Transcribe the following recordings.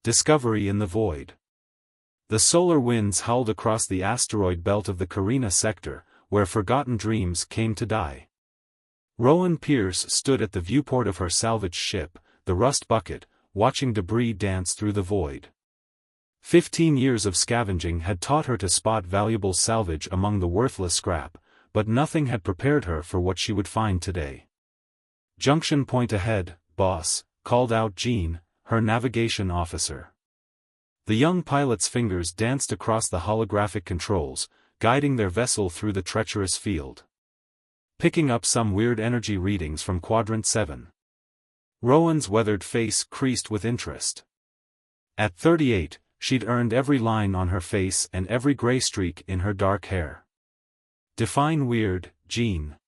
Discovery in the void. The solar winds howled across the asteroid belt of the Carina sector, where forgotten dreams came to die. Rowan Pierce stood at the viewport of her salvaged ship, the Rust Bucket, watching debris dance through the void. 15 years of scavenging had taught her to spot valuable salvage among the worthless scrap, but nothing had prepared her for what she would find today. "Junction point ahead, boss," called out Jean, her navigation officer. The young pilot's fingers danced across the holographic controls, guiding their vessel through the treacherous field. Picking up some weird energy readings from Quadrant 7. Rowan's weathered face creased with interest. At 38, she'd earned every line on her face and every gray streak in her dark hair. "Define weird, Jean."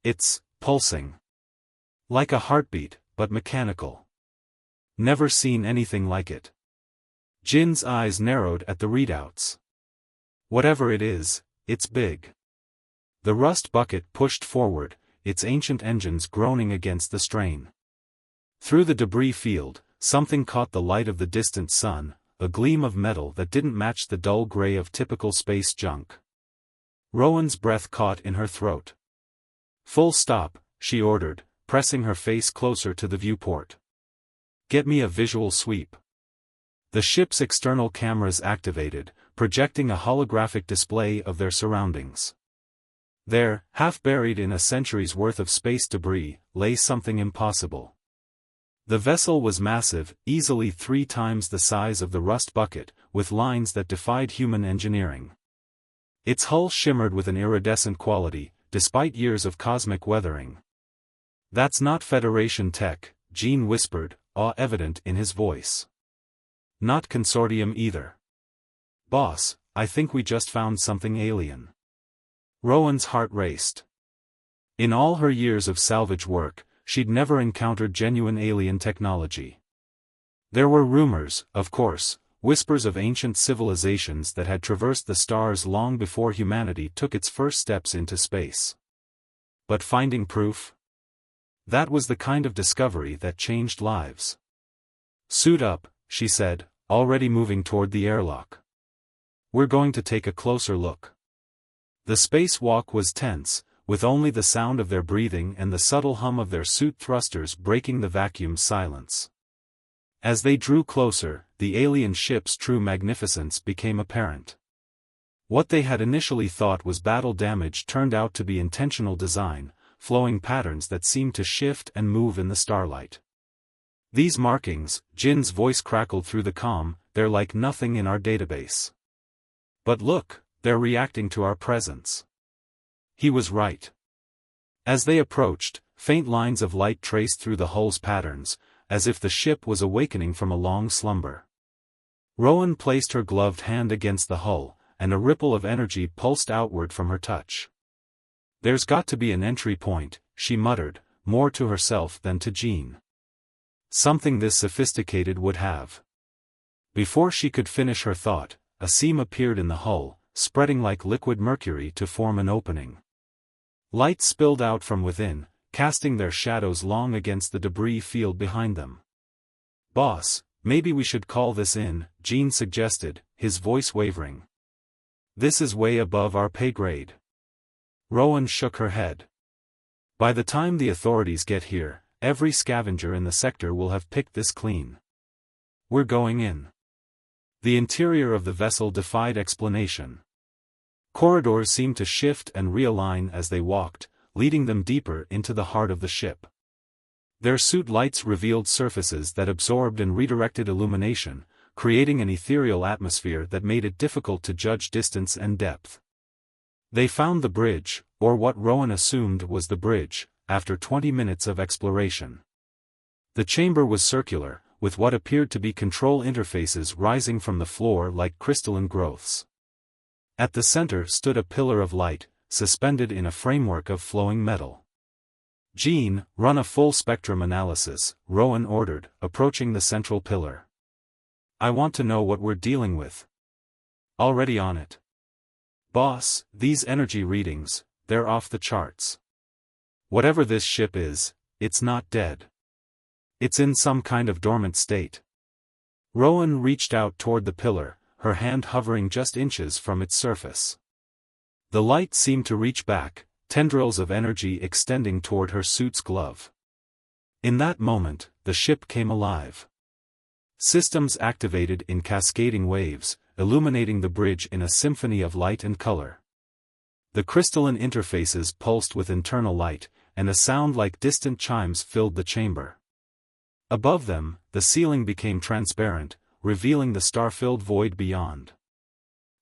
"It's pulsing. Like a heartbeat, but mechanical. Never seen anything like it." Jin's eyes narrowed at the readouts. "Whatever it is, it's big." The Rust Bucket pushed forward, its ancient engines groaning against the strain. Through the debris field, something caught the light of the distant sun, a gleam of metal that didn't match the dull gray of typical space junk. Rowan's breath caught in her throat. "Full stop," she ordered, pressing her face closer to the viewport. "Get me a visual sweep." The ship's external cameras activated, projecting a holographic display of their surroundings. There, half buried in a century's worth of space debris, lay something impossible. The vessel was massive, easily 3 times the size of the Rust Bucket, with lines that defied human engineering. Its hull shimmered with an iridescent quality, despite years of cosmic weathering. "That's not Federation tech," Jean whispered, awe evident in his voice. "Not Consortium either. Boss, I think we just found something alien." Rowan's heart raced. In all her years of salvage work, she'd never encountered genuine alien technology. There were rumors, of course, whispers of ancient civilizations that had traversed the stars long before humanity took its first steps into space. But finding proof? That was the kind of discovery that changed lives. "Suit up," she said, already moving toward the airlock. "We're going to take a closer look." The spacewalk was tense, with only the sound of their breathing and the subtle hum of their suit thrusters breaking the vacuum's silence. As they drew closer, the alien ship's true magnificence became apparent. What they had initially thought was battle damage turned out to be intentional design, flowing patterns that seemed to shift and move in the starlight. "These markings," Jin's voice crackled through the comm, "they're like nothing in our database. But look, they're reacting to our presence." He was right. As they approached, faint lines of light traced through the hull's patterns, as if the ship was awakening from a long slumber. Rowan placed her gloved hand against the hull, and a ripple of energy pulsed outward from her touch. "There's got to be an entry point," she muttered, more to herself than to Jean. "Something this sophisticated would have." Before she could finish her thought, a seam appeared in the hull, spreading like liquid mercury to form an opening. Light spilled out from within, casting their shadows long against the debris field behind them. "Boss, maybe we should call this in," Jean suggested, his voice wavering. "This is way above our pay grade." Rowan shook her head. "By the time the authorities get here, every scavenger in the sector will have picked this clean. We're going in." The interior of the vessel defied explanation. Corridors seemed to shift and realign as they walked, leading them deeper into the heart of the ship. Their suit lights revealed surfaces that absorbed and redirected illumination, creating an ethereal atmosphere that made it difficult to judge distance and depth. They found the bridge, or what Rowan assumed was the bridge, after 20 minutes of exploration. The chamber was circular, with what appeared to be control interfaces rising from the floor like crystalline growths. At the center stood a pillar of light, suspended in a framework of flowing metal. "Jean, run a full spectrum analysis," Rowan ordered, approaching the central pillar. "I want to know what we're dealing with." "Already on it." "Boss, these energy readings, they're off the charts. Whatever this ship is, it's not dead. It's in some kind of dormant state." Rowan reached out toward the pillar, her hand hovering just inches from its surface. The light seemed to reach back, tendrils of energy extending toward her suit's glove. In that moment, the ship came alive. Systems activated in cascading waves, illuminating the bridge in a symphony of light and color. The crystalline interfaces pulsed with internal light, and a sound like distant chimes filled the chamber. Above them, the ceiling became transparent, revealing the star-filled void beyond.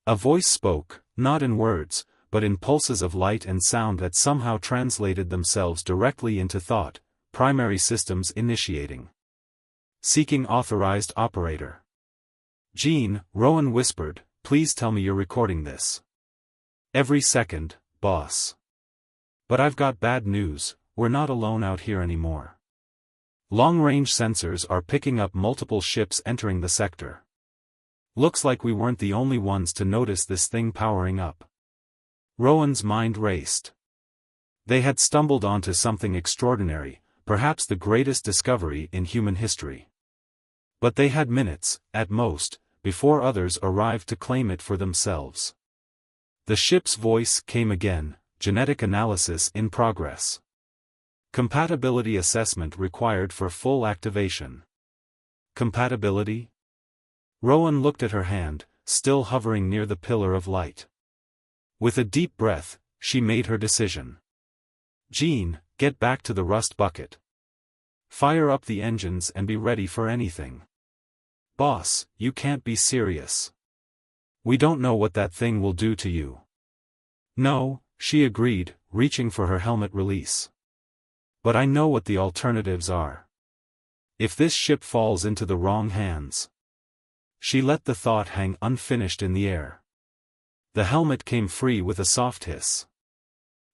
A voice spoke, not in words, but in pulses of light and sound that somehow translated themselves directly into thought, primary systems initiating. Seeking authorized operator. Jean, Rowan whispered, please tell me you're recording this. Every second, boss. But I've got bad news, we're not alone out here anymore. Long-range sensors are picking up multiple ships entering the sector. Looks like we weren't the only ones to notice this thing powering up. Rowan's mind raced. They had stumbled onto something extraordinary, perhaps the greatest discovery in human history. But they had minutes, at most, before others arrived to claim it for themselves. The ship's voice came again, genetic analysis in progress. Compatibility assessment required for full activation. Compatibility? Rowan looked at her hand, still hovering near the pillar of light. With a deep breath, she made her decision. Jean, get back to the rust bucket. Fire up the engines and be ready for anything. Boss, you can't be serious. We don't know what that thing will do to you. No, she agreed, reaching for her helmet release. But I know what the alternatives are. If this ship falls into the wrong hands. She let the thought hang unfinished in the air. The helmet came free with a soft hiss.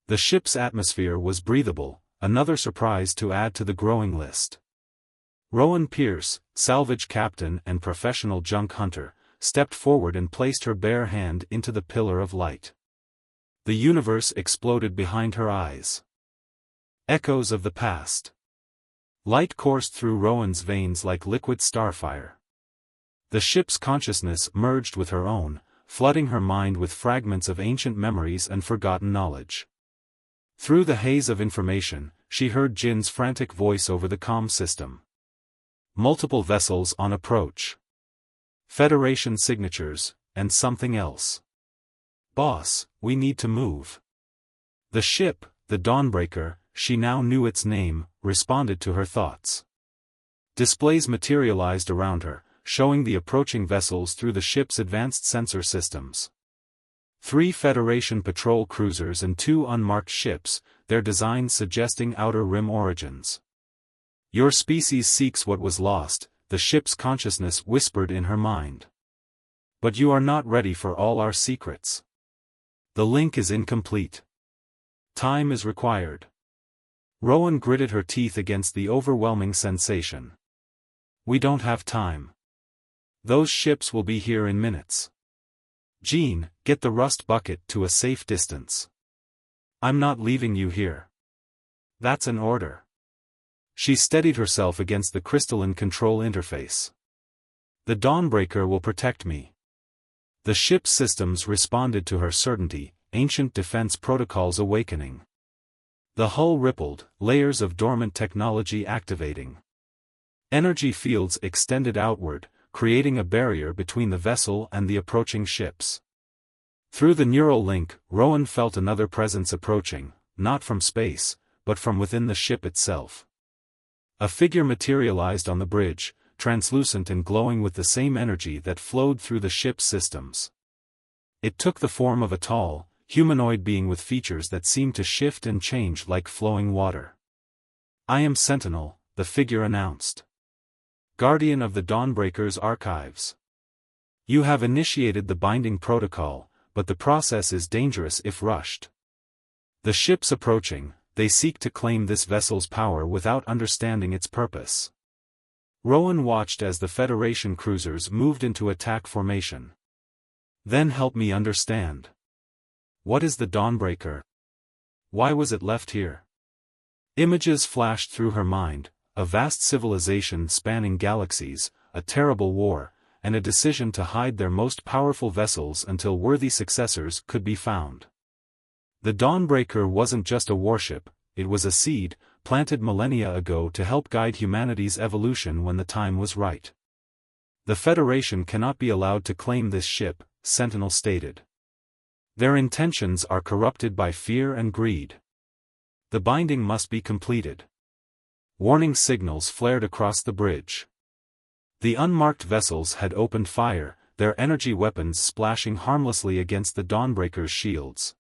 The ship's atmosphere was breathable, another surprise to add to the growing list. Rowan Pierce, salvage captain and professional junk hunter, stepped forward and placed her bare hand into the pillar of light. The universe exploded behind her eyes. Echoes of the past. Light coursed through Rowan's veins like liquid starfire. The ship's consciousness merged with her own, flooding her mind with fragments of ancient memories and forgotten knowledge. Through the haze of information, she heard Jin's frantic voice over the comm system. Multiple vessels on approach. Federation signatures, and something else. Boss, we need to move. The ship, the Dawnbreaker, she now knew its name, responded to her thoughts. Displays materialized around her, showing the approaching vessels through the ship's advanced sensor systems. 3 Federation patrol cruisers and 2 unmarked ships, their designs suggesting Outer Rim origins. Your species seeks what was lost, the ship's consciousness whispered in her mind. But you are not ready for all our secrets. The link is incomplete. Time is required. Rowan gritted her teeth against the overwhelming sensation. We don't have time. Those ships will be here in minutes. Jean, get the rust bucket to a safe distance. I'm not leaving you here. That's an order. She steadied herself against the crystalline control interface. The Dawnbreaker will protect me. The ship's systems responded to her certainty, ancient defense protocols awakening. The hull rippled, layers of dormant technology activating. Energy fields extended outward, creating a barrier between the vessel and the approaching ships. Through the neural link, Rowan felt another presence approaching, not from space, but from within the ship itself. A figure materialized on the bridge, translucent and glowing with the same energy that flowed through the ship's systems. It took the form of a tall, humanoid being with features that seemed to shift and change like flowing water. I am Sentinel, the figure announced. Guardian of the Dawnbreaker's archives. You have initiated the binding protocol, but the process is dangerous if rushed. The ship's approaching, they seek to claim this vessel's power without understanding its purpose. Rowan watched as the Federation cruisers moved into attack formation. Then help me understand. What is the Dawnbreaker? Why was it left here? Images flashed through her mind, a vast civilization spanning galaxies, a terrible war, and a decision to hide their most powerful vessels until worthy successors could be found. The Dawnbreaker wasn't just a warship, it was a seed, planted millennia ago to help guide humanity's evolution when the time was right. The Federation cannot be allowed to claim this ship, Sentinel stated. Their intentions are corrupted by fear and greed. The binding must be completed. Warning signals flared across the bridge. The unmarked vessels had opened fire, their energy weapons splashing harmlessly against the Dawnbreaker's shields.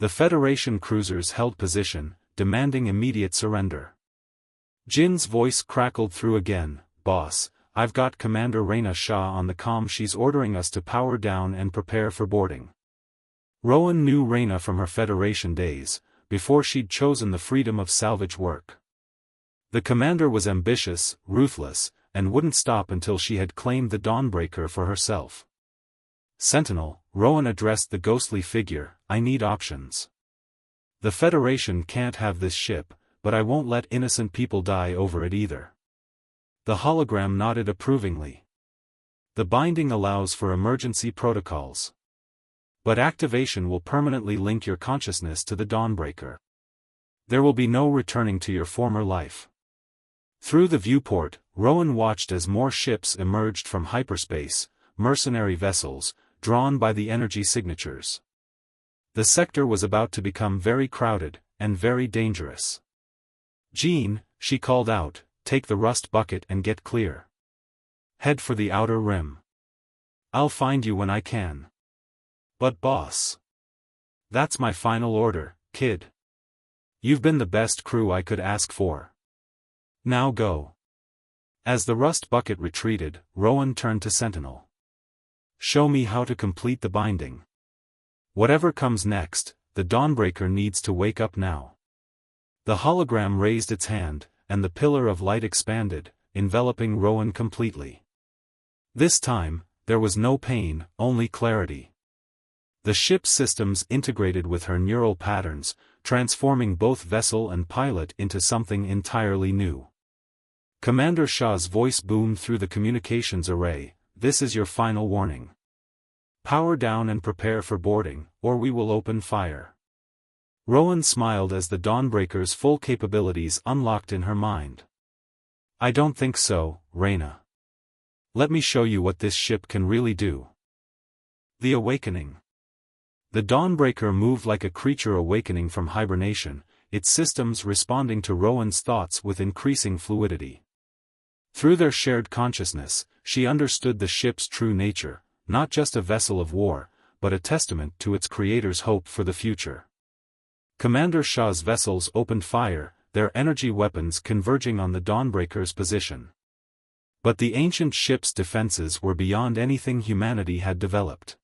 The Federation cruisers held position, demanding immediate surrender. Jin's voice crackled through again, "Boss, I've got Commander Reyna Shah on the comm. She's ordering us to power down and prepare for boarding." Rowan knew Reyna from her Federation days, before she'd chosen the freedom of salvage work. The commander was ambitious, ruthless, and wouldn't stop until she had claimed the Dawnbreaker for herself. "Sentinel," Rowan addressed the ghostly figure, "I need options. The Federation can't have this ship, but I won't let innocent people die over it either." The hologram nodded approvingly. "The binding allows for emergency protocols. But activation will permanently link your consciousness to the Dawnbreaker. There will be no returning to your former life." Through the viewport, Rowan watched as more ships emerged from hyperspace, mercenary vessels, drawn by the energy signatures. The sector was about to become very crowded, and very dangerous. "Jean," she called out, "take the rust bucket and get clear. Head for the outer rim. I'll find you when I can." "But boss." "That's my final order, kid. You've been the best crew I could ask for. Now go." As the rust bucket retreated, Rowan turned to Sentinel. "Show me how to complete the binding. Whatever comes next, the Dawnbreaker needs to wake up now." The hologram raised its hand, and the pillar of light expanded, enveloping Rowan completely. This time, there was no pain, only clarity. The ship's systems integrated with her neural patterns, transforming both vessel and pilot into something entirely new. Commander Shah's voice boomed through the communications array, "This is your final warning. Power down and prepare for boarding, or we will open fire." Rowan smiled as the Dawnbreaker's full capabilities unlocked in her mind. "I don't think so, Reyna. Let me show you what this ship can really do." The Awakening. The Dawnbreaker moved like a creature awakening from hibernation, its systems responding to Rowan's thoughts with increasing fluidity. Through their shared consciousness, she understood the ship's true nature, not just a vessel of war, but a testament to its creator's hope for the future. Commander Shah's vessels opened fire, their energy weapons converging on the Dawnbreaker's position. But the ancient ship's defenses were beyond anything humanity had developed.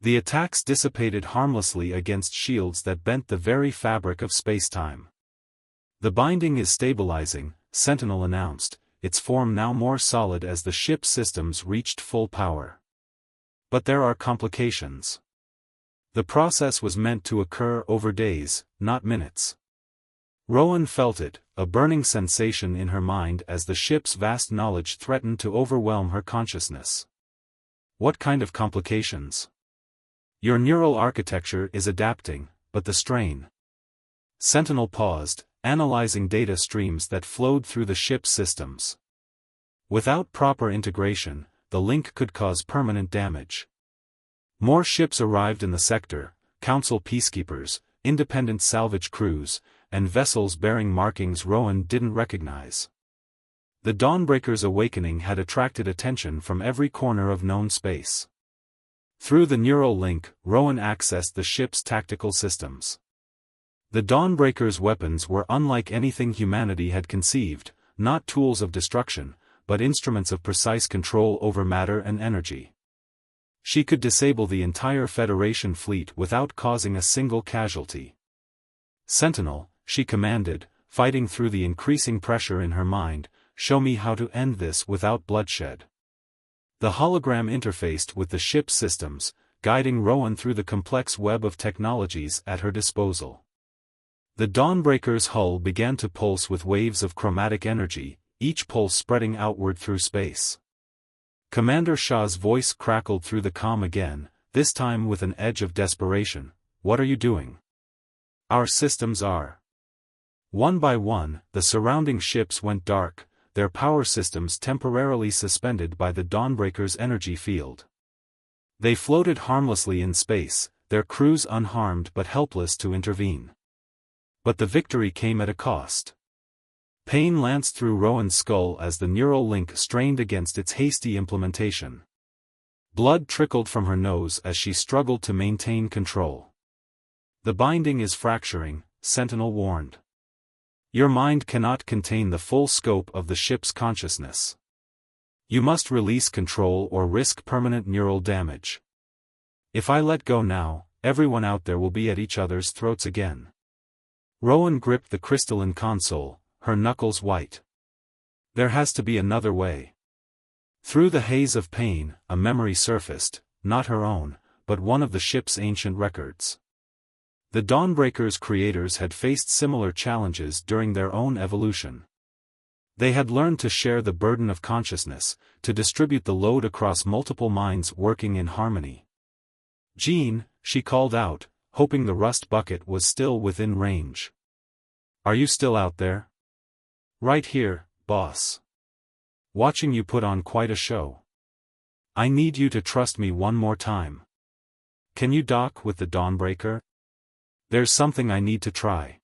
The attacks dissipated harmlessly against shields that bent the very fabric of space-time. "The binding is stabilizing," Sentinel announced, its form now more solid as the ship's systems reached full power. "But there are complications. The process was meant to occur over days, not minutes." Rowan felt it, a burning sensation in her mind as the ship's vast knowledge threatened to overwhelm her consciousness. "What kind of complications?" "Your neural architecture is adapting, but the strain." Sentinel paused, analyzing data streams that flowed through the ship's systems. Without proper integration, the link could cause permanent damage. More ships arrived in the sector, Council peacekeepers, independent salvage crews, and vessels bearing markings Rowan didn't recognize. The Dawnbreaker's awakening had attracted attention from every corner of known space. Through the neural link, Rowan accessed the ship's tactical systems. The Dawnbreaker's weapons were unlike anything humanity had conceived, not tools of destruction, but instruments of precise control over matter and energy. She could disable the entire Federation fleet without causing a single casualty. "Sentinel," she commanded, fighting through the increasing pressure in her mind, "show me how to end this without bloodshed." The hologram interfaced with the ship's systems, guiding Rowan through the complex web of technologies at her disposal. The Dawnbreaker's hull began to pulse with waves of chromatic energy, each pulse spreading outward through space. Commander Shah's voice crackled through the comm again, this time with an edge of desperation. What are you doing? Our systems are. One by one, the surrounding ships went dark, their power systems temporarily suspended by the Dawnbreaker's energy field. They floated harmlessly in space, their crews unharmed but helpless to intervene. But the victory came at a cost. Pain lanced through Rowan's skull as the neural link strained against its hasty implementation. Blood trickled from her nose as she struggled to maintain control. The binding is fracturing, Sentinel warned. Your mind cannot contain the full scope of the ship's consciousness. You must release control or risk permanent neural damage. If I let go now, everyone out there will be at each other's throats again. Rowan gripped the crystalline console, her knuckles white. There has to be another way. Through the haze of pain, a memory surfaced, not her own, but one of the ship's ancient records. The Dawnbreaker's creators had faced similar challenges during their own evolution. They had learned to share the burden of consciousness, to distribute the load across multiple minds working in harmony. Jean, she called out, hoping the rust bucket was still within range. Are you still out there? Right here, boss. Watching you put on quite a show. I need you to trust me one more time. Can you dock with the Dawnbreaker? There's something I need to try.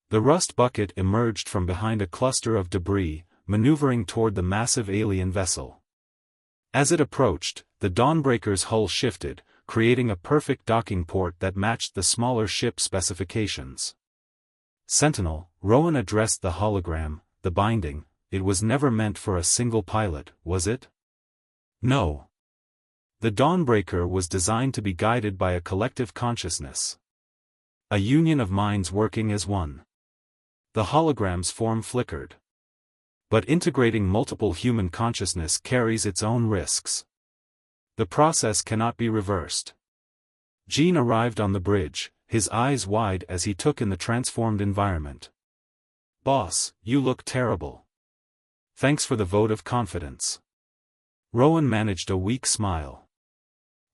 The rust bucket emerged from behind a cluster of debris, maneuvering toward the massive alien vessel. As it approached, the Dawnbreaker's hull shifted, creating a perfect docking port that matched the smaller ship specifications. Sentinel, Rowan addressed the hologram, the binding. It was never meant for a single pilot, was it? No. The Dawnbreaker was designed to be guided by a collective consciousness. A union of minds working as one. The hologram's form flickered. But integrating multiple human consciousness carries its own risks. The process cannot be reversed. Jean arrived on the bridge, his eyes wide as he took in the transformed environment. Boss, you look terrible. Thanks for the vote of confidence. Rowan managed a weak smile.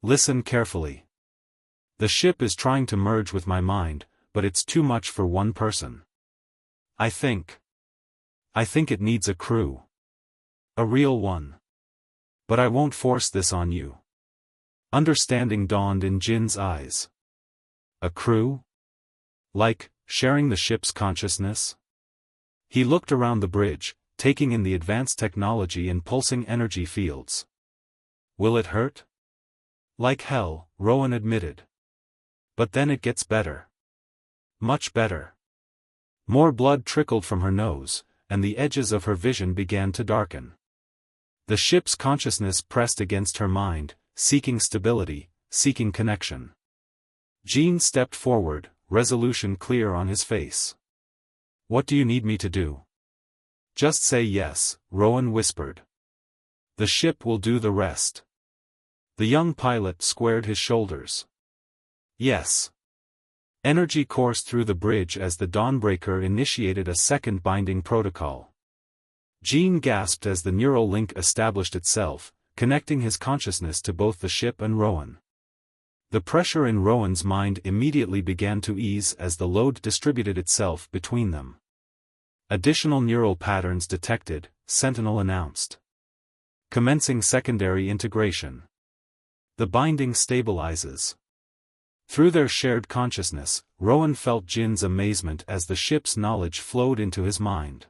Listen carefully. The ship is trying to merge with my mind, but it's too much for one person. I think it needs a crew. A real one. But I won't force this on you. Understanding dawned in Jin's eyes. A crew? Like, sharing the ship's consciousness? He looked around the bridge, taking in the advanced technology and pulsing energy fields. Will it hurt? Like hell, Rowan admitted. But then it gets better. Much better. More blood trickled from her nose, and the edges of her vision began to darken. The ship's consciousness pressed against her mind, seeking stability, seeking connection. Jean stepped forward, resolution clear on his face. What do you need me to do? Just say yes, Rowan whispered. The ship will do the rest. The young pilot squared his shoulders. Yes. Energy coursed through the bridge as the Dawnbreaker initiated a second binding protocol. Jean gasped as the neural link established itself, connecting his consciousness to both the ship and Rowan. The pressure in Rowan's mind immediately began to ease as the load distributed itself between them. Additional neural patterns detected, Sentinel announced. Commencing secondary integration. The binding stabilizes. Through their shared consciousness, Rowan felt Jin's amazement as the ship's knowledge flowed into his mind.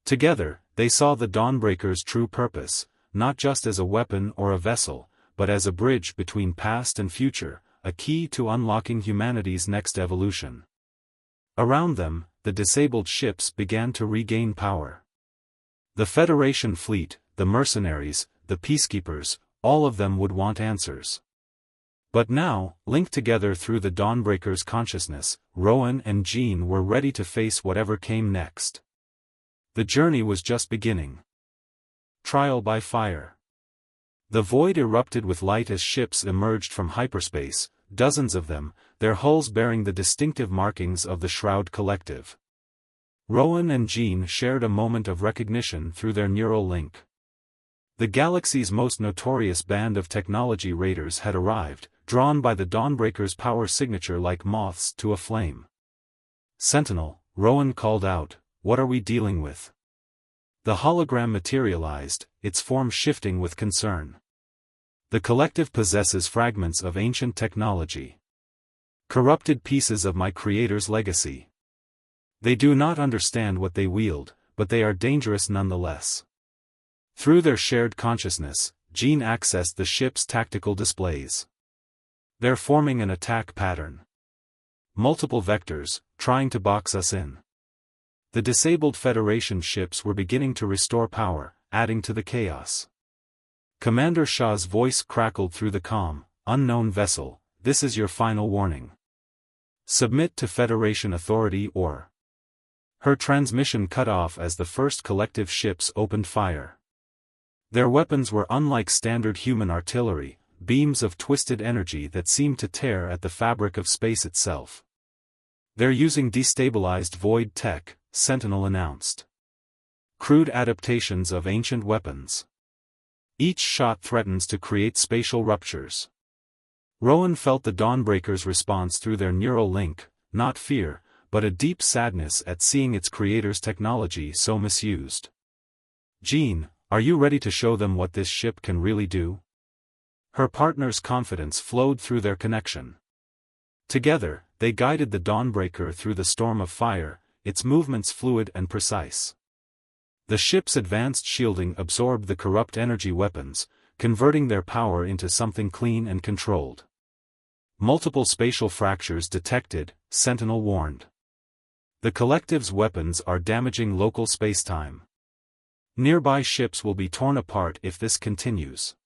Together, they saw the Dawnbreaker's true purpose, not just as a weapon or a vessel, but as a bridge between past and future, a key to unlocking humanity's next evolution. Around them, the disabled ships began to regain power. The Federation fleet, the mercenaries, the peacekeepers, all of them would want answers. But now, linked together through the Dawnbreaker's consciousness, Rowan and Jean were ready to face whatever came next. The journey was just beginning. Trial by fire. The void erupted with light as ships emerged from hyperspace, dozens of them, their hulls bearing the distinctive markings of the Shroud Collective. Rowan and Jean shared a moment of recognition through their neural link. The galaxy's most notorious band of technology raiders had arrived, drawn by the Dawnbreaker's power signature like moths to a flame. "Sentinel," Rowan called out, "what are we dealing with?" The hologram materialized, its form shifting with concern. "The collective possesses fragments of ancient technology. Corrupted pieces of my creator's legacy. They do not understand what they wield, but they are dangerous nonetheless." Through their shared consciousness, Jean accessed the ship's tactical displays. "They're forming an attack pattern. Multiple vectors, trying to box us in." The disabled Federation ships were beginning to restore power, adding to the chaos. Commander Shaw's voice crackled through the calm, "Unknown vessel, this is your final warning. Submit to Federation authority or—" Her transmission cut off as the first collective ships opened fire. Their weapons were unlike standard human artillery, beams of twisted energy that seemed to tear at the fabric of space itself. "They're using destabilized void tech," Sentinel announced. "Crude adaptations of ancient weapons. Each shot threatens to create spatial ruptures." Rowan felt the Dawnbreaker's response through their neural link, not fear, but a deep sadness at seeing its creator's technology so misused. "Jean, are you ready to show them what this ship can really do?" Her partner's confidence flowed through their connection. Together, they guided the Dawnbreaker through the storm of fire, its movements fluid and precise. The ship's advanced shielding absorbed the corrupt energy weapons, converting their power into something clean and controlled. "Multiple spatial fractures detected," Sentinel warned. "The collective's weapons are damaging local spacetime. Nearby ships will be torn apart if this continues."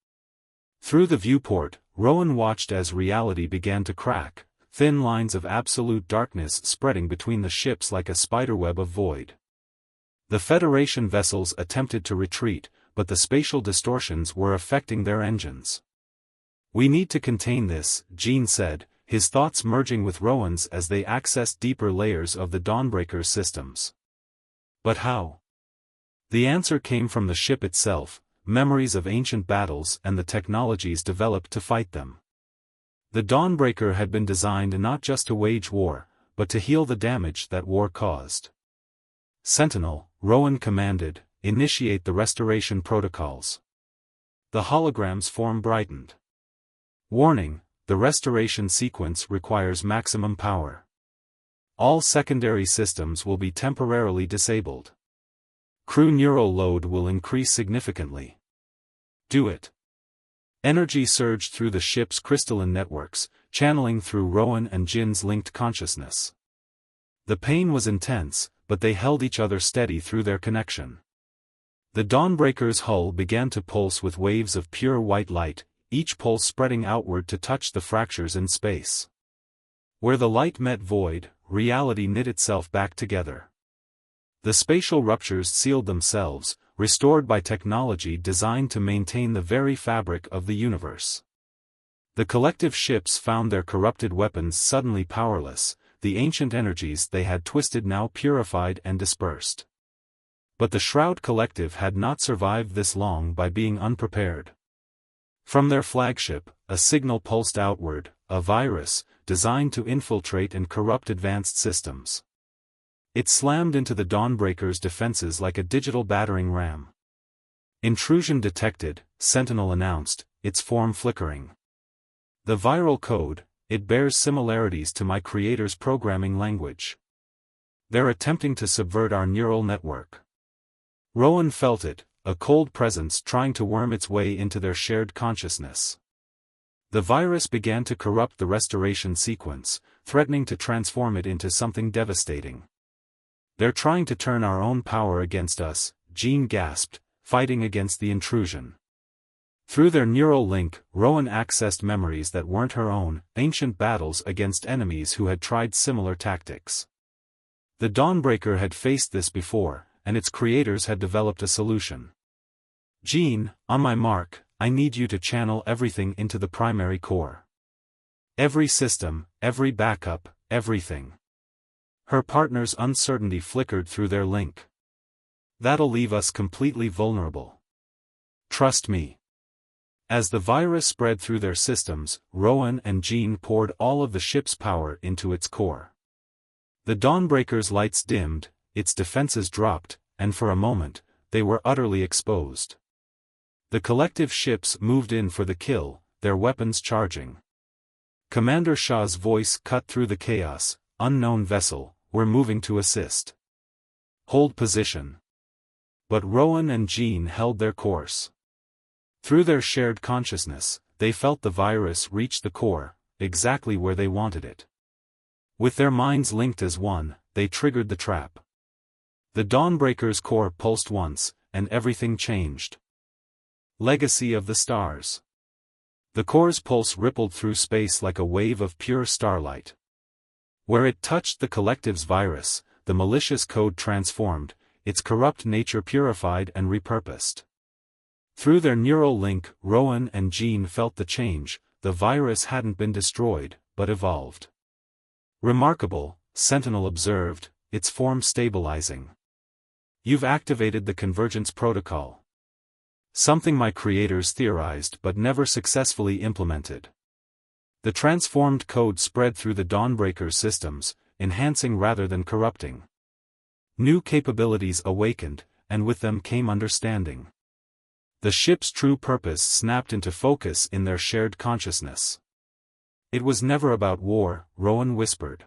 Through the viewport, Rowan watched as reality began to crack, thin lines of absolute darkness spreading between the ships like a spiderweb of void. The Federation vessels attempted to retreat, but the spatial distortions were affecting their engines. "We need to contain this," Jean said, his thoughts merging with Rowan's as they accessed deeper layers of the Dawnbreaker's systems. "But how?" The answer came from the ship itself, memories of ancient battles and the technologies developed to fight them. The Dawnbreaker had been designed not just to wage war, but to heal the damage that war caused. "Sentinel," Rowan commanded, "initiate the restoration protocols." The hologram's form brightened. "Warning, the restoration sequence requires maximum power. All secondary systems will be temporarily disabled. Crew neural load will increase significantly. Do it." Energy surged through the ship's crystalline networks, channeling through Rowan and Jin's linked consciousness. The pain was intense, but they held each other steady through their connection. The Dawnbreaker's hull began to pulse with waves of pure white light, each pulse spreading outward to touch the fractures in space. Where the light met void, reality knit itself back together. The spatial ruptures sealed themselves, restored by technology designed to maintain the very fabric of the universe. The collective ships found their corrupted weapons suddenly powerless, the ancient energies they had twisted now purified and dispersed. But the Shroud Collective had not survived this long by being unprepared. From their flagship, a signal pulsed outward, a virus, designed to infiltrate and corrupt advanced systems. It slammed into the Dawnbreaker's defenses like a digital battering ram. "Intrusion detected," Sentinel announced, its form flickering. "The viral code, it bears similarities to my creator's programming language. They're attempting to subvert our neural network." Rowan felt it, a cold presence trying to worm its way into their shared consciousness. The virus began to corrupt the restoration sequence, threatening to transform it into something devastating. "They're trying to turn our own power against us," Jean gasped, fighting against the intrusion. Through their neural link, Rowan accessed memories that weren't her own, ancient battles against enemies who had tried similar tactics. The Dawnbreaker had faced this before, and its creators had developed a solution. "Jean, on my mark, I need you to channel everything into the primary core. Every system, every backup, everything." Her partner's uncertainty flickered through their link. That'll leave us completely vulnerable. Trust me. As the virus spread through their systems, Rowan and Jean poured all of the ship's power into its core. The Dawnbreaker's lights dimmed, its defenses dropped, and for a moment, they were utterly exposed. The collective ships moved in for the kill, their weapons charging. Commander Shaw's voice cut through the chaos. Unknown vessel, we're moving to assist. Hold position. But Rowan and Jean held their course. Through their shared consciousness, they felt the virus reach the core, exactly where they wanted it. With their minds linked as one, they triggered the trap. The Dawnbreaker's core pulsed once, and everything changed. Legacy of the stars. The core's pulse rippled through space like a wave of pure starlight. Where it touched the collective's virus, the malicious code transformed, its corrupt nature purified and repurposed. Through their neural link, Rowan and Jean felt the change. The virus hadn't been destroyed, but evolved. Remarkable, Sentinel observed, its form stabilizing. You've activated the convergence protocol. Something my creators theorized but never successfully implemented. The transformed code spread through the Dawnbreaker's systems, enhancing rather than corrupting. New capabilities awakened, and with them came understanding. The ship's true purpose snapped into focus in their shared consciousness. It was never about war, Rowan whispered.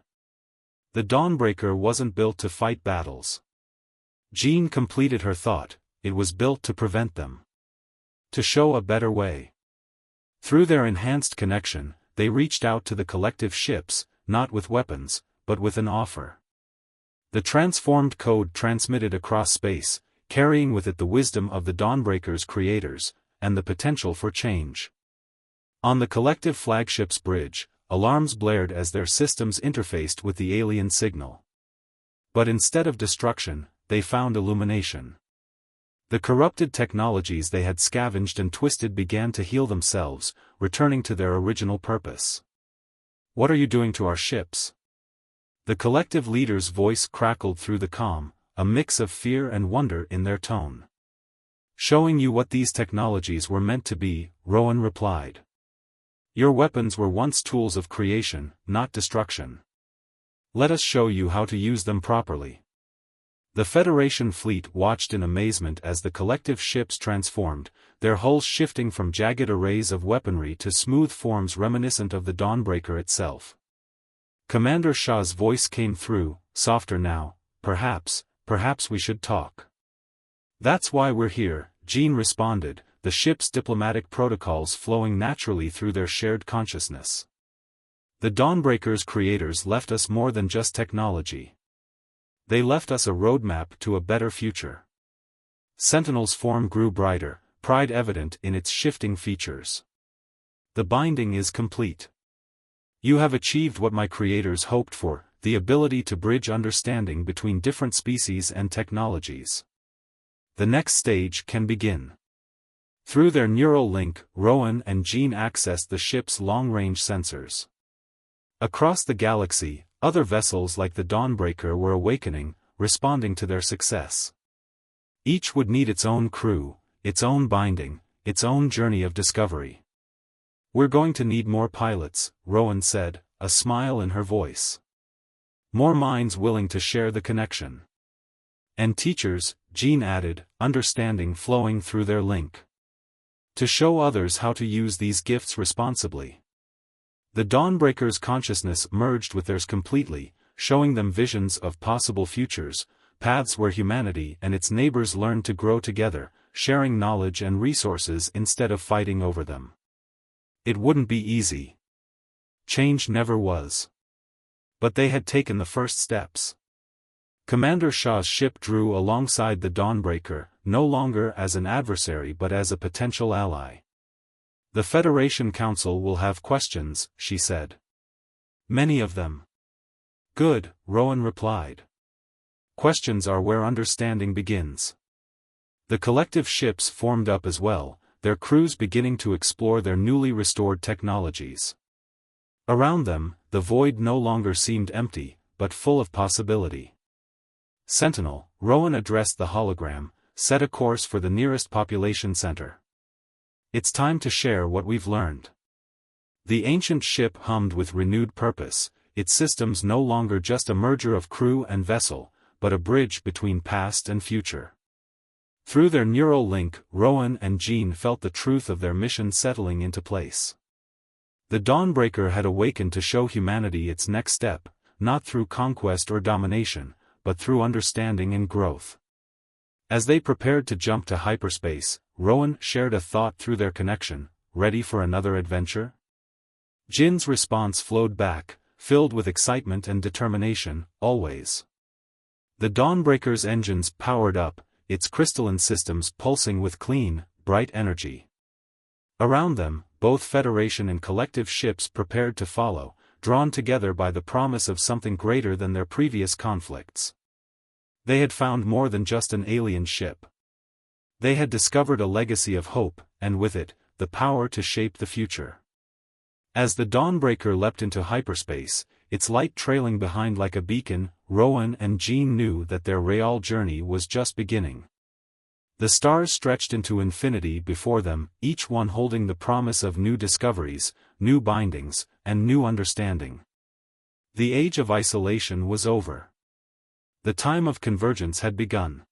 The Dawnbreaker wasn't built to fight battles. Jean completed her thought, it was built to prevent them. To show a better way. Through their enhanced connection, they reached out to the collective ships, not with weapons, but with an offer. The transformed code transmitted across space, carrying with it the wisdom of the Dawnbreaker's creators, and the potential for change. On the collective flagship's bridge, alarms blared as their systems interfaced with the alien signal. But instead of destruction, they found illumination. The corrupted technologies they had scavenged and twisted began to heal themselves, returning to their original purpose. What are you doing to our ships? The collective leader's voice crackled through the calm, a mix of fear and wonder in their tone. Showing you what these technologies were meant to be, Rowan replied. Your weapons were once tools of creation, not destruction. Let us show you how to use them properly. The Federation fleet watched in amazement as the collective ships transformed, their hulls shifting from jagged arrays of weaponry to smooth forms reminiscent of the Dawnbreaker itself. Commander Shaw's voice came through, softer now, perhaps we should talk. That's why we're here, Jean responded, the ship's diplomatic protocols flowing naturally through their shared consciousness. The Dawnbreaker's creators left us more than just technology. They left us a roadmap to a better future. Sentinel's form grew brighter, pride evident in its shifting features. The binding is complete. You have achieved what my creators hoped for, the ability to bridge understanding between different species and technologies. The next stage can begin. Through their neural link, Rowan and Jean accessed the ship's long-range sensors. Across the galaxy, other vessels like the Dawnbreaker were awakening, responding to their success. Each would need its own crew, its own binding, its own journey of discovery. We're going to need more pilots, Rowan said, a smile in her voice. More minds willing to share the connection. And teachers, Jean added, understanding flowing through their link. To show others how to use these gifts responsibly. The Dawnbreaker's consciousness merged with theirs completely, showing them visions of possible futures, paths where humanity and its neighbors learn to grow together, sharing knowledge and resources instead of fighting over them. It wouldn't be easy. Change never was. But they had taken the first steps. Commander Shaw's ship drew alongside the Dawnbreaker, no longer as an adversary but as a potential ally. The Federation Council will have questions, she said. Many of them. Good, Rowan replied. Questions are where understanding begins. The collective ships formed up as well, their crews beginning to explore their newly restored technologies. Around them, the void no longer seemed empty, but full of possibility. Sentinel, Rowan addressed the hologram, set a course for the nearest population center. It's time to share what we've learned. The ancient ship hummed with renewed purpose, its systems no longer just a merger of crew and vessel, but a bridge between past and future. Through their neural link, Rowan and Jean felt the truth of their mission settling into place. The Dawnbreaker had awakened to show humanity its next step, not through conquest or domination, but through understanding and growth. As they prepared to jump to hyperspace, Rowan shared a thought through their connection, ready for another adventure? Jin's response flowed back, filled with excitement and determination, always. The Dawnbreaker's engines powered up, its crystalline systems pulsing with clean, bright energy. Around them, both Federation and collective ships prepared to follow, drawn together by the promise of something greater than their previous conflicts. They had found more than just an alien ship. They had discovered a legacy of hope, and with it, the power to shape the future. As the Dawnbreaker leapt into hyperspace, its light trailing behind like a beacon, Rowan and Jean knew that their real journey was just beginning. The stars stretched into infinity before them, each one holding the promise of new discoveries, new bindings, and new understanding. The age of isolation was over. The time of convergence had begun.